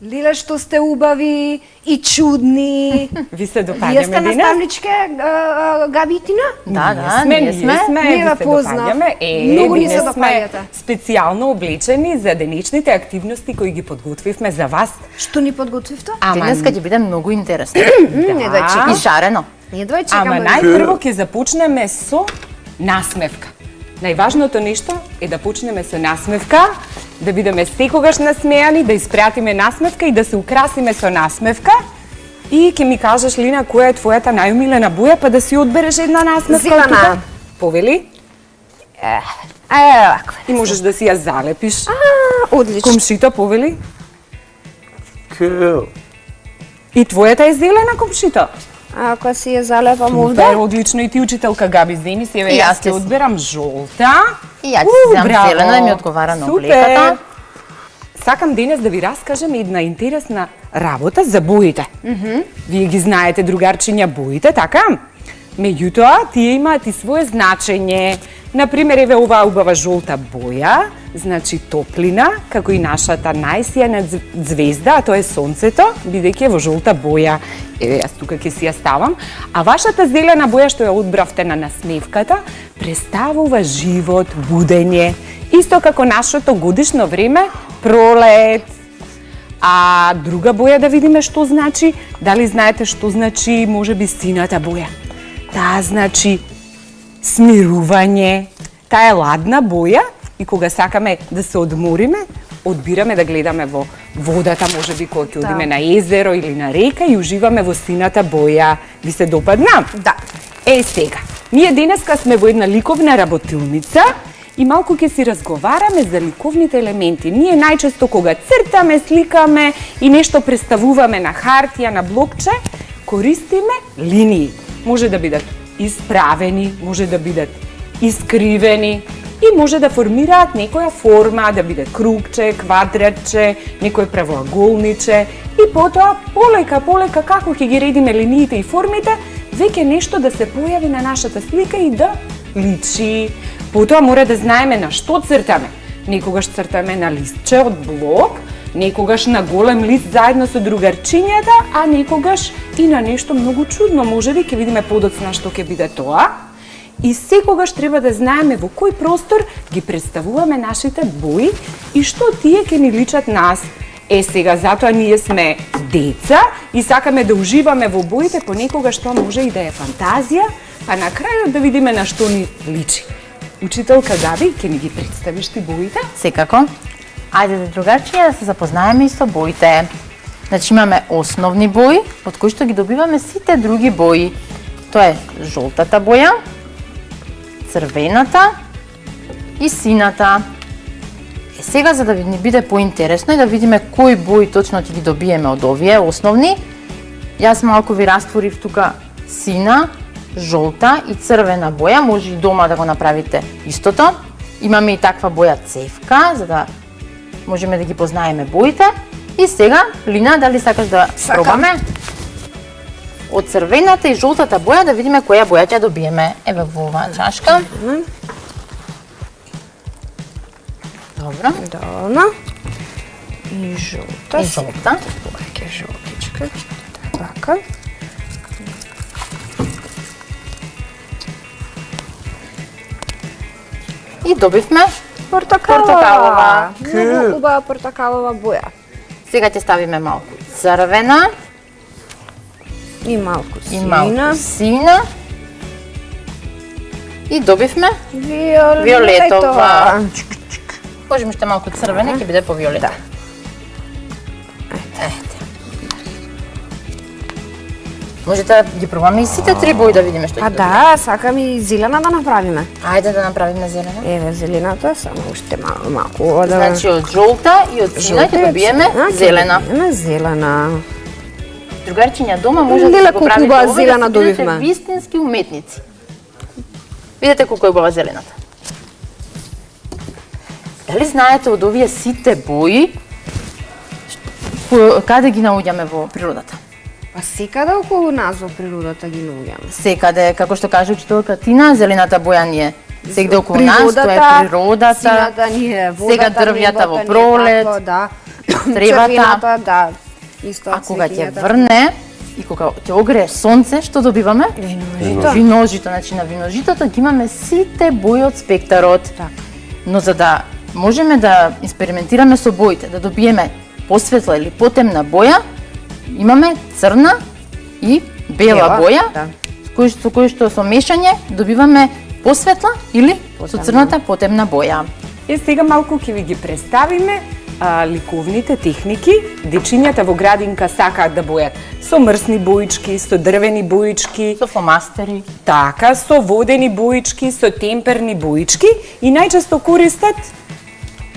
Леле, што сте убави и чудни. Ви се допаѓаме Вие сте денес? наставничке, Габи и Тина? Да, ние сме, Не ви ве се познав. допаѓаме. Многу ни ние се сме допаѓате. специјално облечени за денечните активности кои ги подготвивме за вас. Што ни подготвивте? Денеска ќе биде многу интересно. Не да И чекам. шарено. Едва Ама чекам. најпрво ќе започнеме со насмевка. Најважното нешто е да почнеме со насмевка, да бидеме секогаш насмејани, да испратиме насмевка и да се украсиме со насмевка. И ќе ми кажеш, Лина, која е твојата најумилена боја, па да си одбереш една насмевка Зелена. од тука? Повели? Ваква. И можеш да си ја залепиш. Одлично. Комшито, повели? Cool. И твојата е зелена, комшито? Ако си ја залепам Овде овде. е одлично и ти учителка Габи Зени, си еве И јас јас ќе ќе одберам жолта. И ја ќе си земам браво. зелена и ми одговара на Супер. облеката. Сакам денес да ви раскажем една интересна работа за боите. Вие ги знаете, другарчиња, боите, така? Меѓутоа, тие имаат и свое значење. Например, еве оваа убава жолта боја, значи топлина, како и нашата најсијана звезда, а тоа е сонцето, бидејќи е во жолта боја. Еве, јас тука ќе си ја ставам. А вашата зелена боја што ја одбравте на насмевката, представува живот, будење, исто како нашето годишно време, пролет. А друга боја да видиме што значи, дали знаете што значи можеби сината боја? Таа значи смирување. Таа е ладна боја и кога сакаме да се одмориме, одбираме да гледаме во водата, можеби кога ќе одиме на езеро или на река и уживаме во сината боја. Ви се допадна? Да. Сега, ние денеска сме во една ликовна работилница и малку ќе си разговараме за ликовните елементи. Ние најчесто кога цртаме, сликаме и нешто представуваме на хартија, на блокче, користиме линии. Може да бидат исправени, може да бидат искривени и може да формираат некоја форма, да биде кругче, квадратче, некој правоаголниче и потоа полека како ќе ги редиме линиите и формите, веќе нешто да се појави на нашата слика и да личи. Потоа мора да знаеме на што цртаме. Некогаш цртаме на листче од блок, некогаш на голем лист заедно со другарчињата, а некогаш и на нешто многу чудно, можеби ќе видиме подоцна што ќе биде тоа. И секогаш треба да знаеме во кој простор ги представуваме нашите бои и што тие ќе ни личат нас. Сега, затоа ние сме деца и сакаме да уживаме во боите, понекогаш тоа може и да е фантазија, па на крајот да видиме на што ни личи. Учителка Габи, ќе ни ги представиш ти боите? Секако. Ајде, другарчиња, да се запознаеме и со боите. Значи имаме основни бои, од кои што ги добиваме сите други бои. Тоа е жолтата боја, црвената и сината. Сега, за да ни биде поинтересно и да видиме кои бои точно ќе ги добиеме од овие основни, јас малку ви растворив тука сина, жолта и црвена боја, може и дома да го направите истото. Имаме и таква боја цевка, за да можеме да ги познаеме боите. И сега, Лина, дали сакаш да пробаме? Од црвената и жолтата боја да видиме која боја ќе добиеме. Еве во оваа чашка. Добро. Доволно. И жолта. И жолта. Повеќе жолтичка. Така. И добивме. Портокалова. Многу убава портокалова боја. Сега ќе ставиме малку црвена И малку и сина. малку сина. И добивме Виолетова. виолетова. Можеме уште малку црвена, ќе биде по виолета. Можете да ги пробаме и сите три бои да видиме што А ќе да, сакам и зелена да направиме. Ајде да направиме зелена. Еве зелената, само уште малку. Значи од жолта и од сина ќе добиеме зелена. Добиеме зелена. Другарчиња дома може Леле, да се го колку правите убава ова, зелена да се бидете добивме. вистински уметници. Видете колку е убава зелената. Дали знаете од овие сите бои каде ги наоѓаме во природата? Па секаде околу нас во природата ги наоѓаме. Секаде, како што каже учителка Тина, зелената боја ни е сегде околу нас, тоа е природата. Сината ни е водата, сега дрвјата во небото ни е пролет. такво, да. тревата. Црвената, да. Исто А од кога ќе цвеќињата. врне и кога ќе огрее сонце, што добиваме? Виножито. Виножито, значи на виножитото ги имаме сите бои од спектарот. Така. Но за да можеме да експериментираме со боите, да добиеме посветла или потемна боја, имаме црна и бела боја, да. со кој што со мешање добиваме посветла или со Потемна. црната потемна боја. Сега малку ќе ви ги представиме ликовните техники. Дечињата во градинка сакаат да бојат со мрсни боички, со дрвени боички, Со фломастери. така, со водени боички, со темперни боички и најчесто користат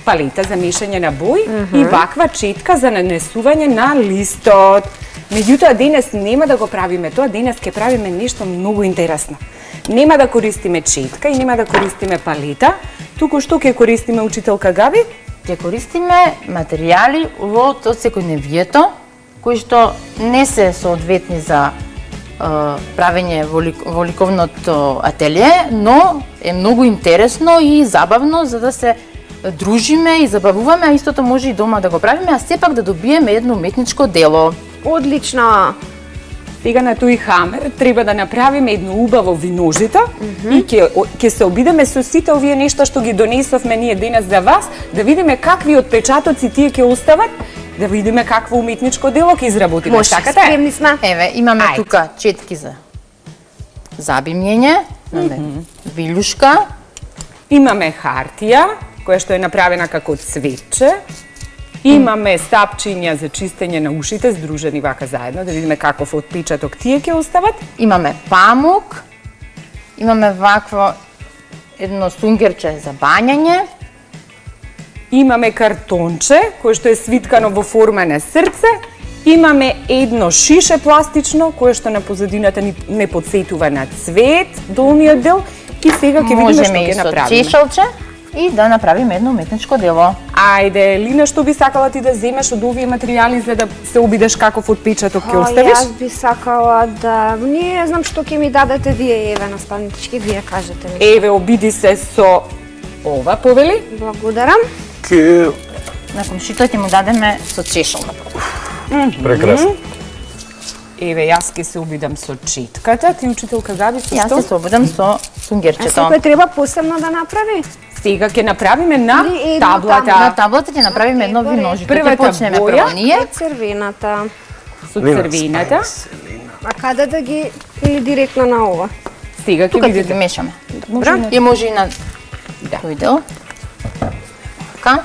палета за мешање на бои и ваква четка за нанесување на листот. Меѓутоа, денес нема да го правиме тоа, денес ќе правиме нешто многу интересно. Нема да користиме четка и нема да користиме палета, туку што ќе користиме, учителка Габи? Ќе користиме материјали од секојдневието, кои што не се соодветни за правење во ликовното ателие, но е многу интересно и забавно за да се дружиме и забавуваме, а истото може и дома да го правиме, а сепак да добиеме едно уметничко дело. Одлично. Сега на тој хамер треба да направиме едно убаво виножито и ќе се обидеме со сите овие нешта што ги донесовме ние денес за вас, да видиме какви отпечатоци тие ќе остават, да видиме какво уметничко дело ќе изработиме. Може, Сакате? спремни сме. Еве, имаме Ајде. тука четки за забимјење, имаме вилјушка, Имаме хартија, која што е направена како цвече. Имаме стапчиња за чистење на ушите, здружени вака заедно, да видиме каков отпечаток тие ќе остават. имаме памук, имаме вакво едно сунгерче за бањање, Имаме картонче, кое што е свиткано во форма на срце. Имаме едно шише пластично, кое што на позадината ни не подсетува на цвет, долниот дел. И сега ќе видиме што можеме и ќе со направиме. чешалче и да направиме едно уметничко дело. Ајде, Лина, што би сакала ти да земеш од овие материјали за да се обидеш каков отпечаток ќе оставиш? Јас би сакала да... Не знам што ќе ми дадете вие, еве, наставнички, вие кажете ми. Еве, обиди се со ова, повели. Благодарам. На комшито ќе му дадеме со чешал направо. Прекрасно. Еве, јас ќе се обидам со четката, ти учителка Габи со Јас што? се слободам со А сунгерчето. секој треба посебно да направи? Сега ќе направиме на Или едно таблата На таблата ќе направиме едно Добре. виножито. Првата Ќе почнеме боја прво ние. Е црвената. со црвената. А каде да ги... Или директно на ова? Сега ќе Тука ќе ги видите. мешаме. Може и на- И може и на Да. тој дел. Така.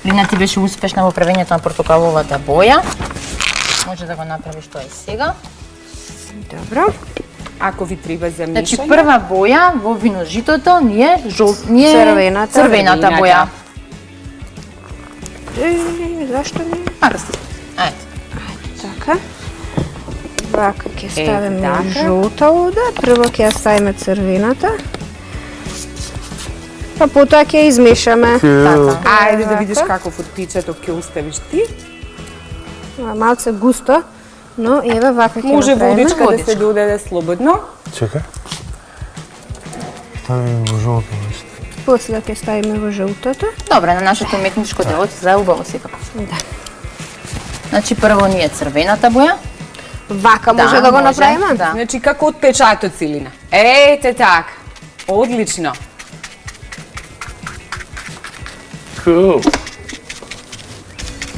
Лина, ти беше успешна во правењето на портокаловата боја. Може да го направиш тоа и сега. Добро. Ако ви треба за Значи мешање. прва боја во виножитото ние Црвената. црвената боја. Зашто не? Ака си. Ајде. Така. Вака ќе ставиме така. жолта овде, прво ќе ја ставиме црвената. Па потоа ќе ја измешаме. Така. Ајде да Вака. видиш каков отпечаток ќе оставиш ти. Малце густо, но еве вака ќе Може направиме. водичка да се Водичка. додаде слободно. Чекај. Стави во жолто нешто. После ќе ставиме во жолтото. Добре, на нашето уметничко дело ќе се убаво секако. Да. Значи прво ние црвената боја. Вака може да го направиме? Да. Значи како отпечатоци, Лина. Ете така. Одлично. Cool.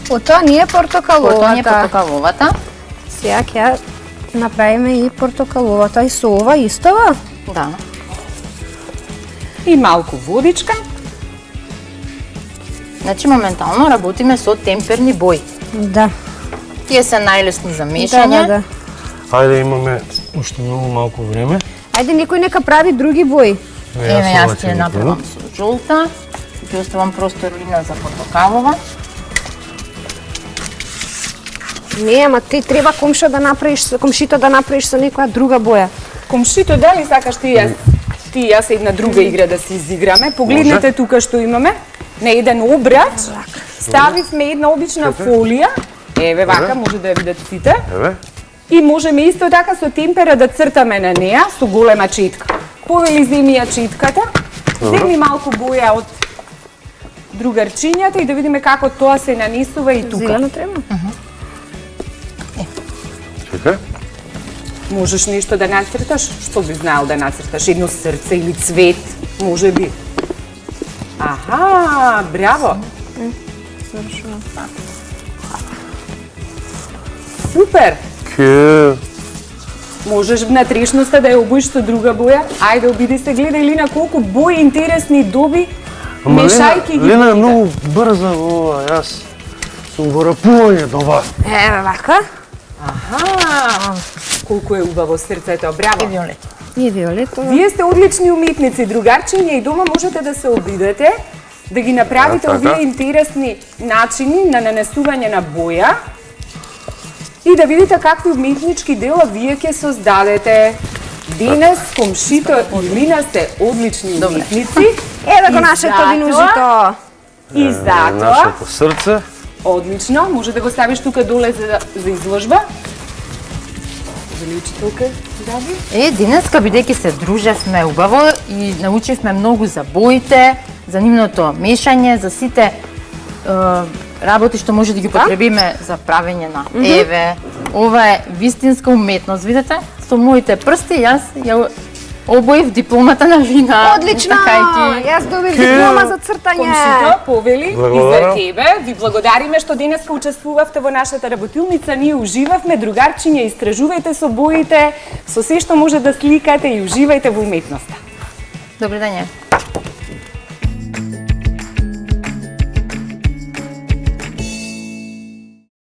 Потоа ние Потоа ние портокаловата. портокаловата. Сега ќе ја направиме и портокаловата и со ова истова. Да. И малку водичка. Значи моментално работиме со темперни бои. Да. Тие се најлесни за Да, мешање. да. Ајде, имаме уште многу малку време. Ајде некој нека прави други бои. Еве ова јас ќе ќе ги направам со жолта. Ќе оставам простор Лина за портокалова. Не, ама ти треба комшито да направиш со некоја друга боја. Комшито, дали сакаш ти и јас една друга игра да се изиграме? Погледнете тука што имаме. На еден обрач ставивме една обична фолија. Еве вака, може да ја видат сите. Еве. И можеме исто така со темпера да цртаме на неа со голема четка. Повели земи ја четката, земи малку боја од другарчињата и да видиме како тоа се нанесува и тука. Зелено треба? Чекај. Можеш нешто да нацрташ? Што би знаел да нацрташ? Едно срце или цвет? Може би. Аха, браво! Завршувам. Супер! Ке. Можеш внатрешноста да ја обоиш со друга боја? Ајде, обиди се, гледај Лина колку бои интересни доби, мешајки ги. Лена е боите. многу брза во ова, јас сум во рапување до вас. Еве вака. Аха, колку е убаво срцето, браво! Виолета. И виолето. Вие сте одлични уметници, другарчиња, и дома можете да се обидете, да ги направите Така. овие интересни начини на нанесување на боја и да видите какви уметнички дела вие ќе создадете. Денес комшито и Лина се одлични Добре. уметници. Еве го И нашето затоа- винужито. И затоа, Нашето срце. одлично, може да го ставиш тука доле за изложба. Увеличителка, Габи. Денеска, бидејќи се дружевме убаво и научивме многу за боите, за нивното мешање, за сите работи што може да ги употребиме за правење на еве. Ова е вистинска уметност, видите? Со моите прсти јас ја обоив дипломата на Лина. Одлично! цртајќи. Јас добив диплома за цртање. Комшито, повели и за Благодарам. тебе. Ви благодариме што денеска учествувавте во нашата работилница. Ние уживавме, другарчиња, истражувајте со боите, со се што може да сликате и уживајте во уметноста. Добри дење.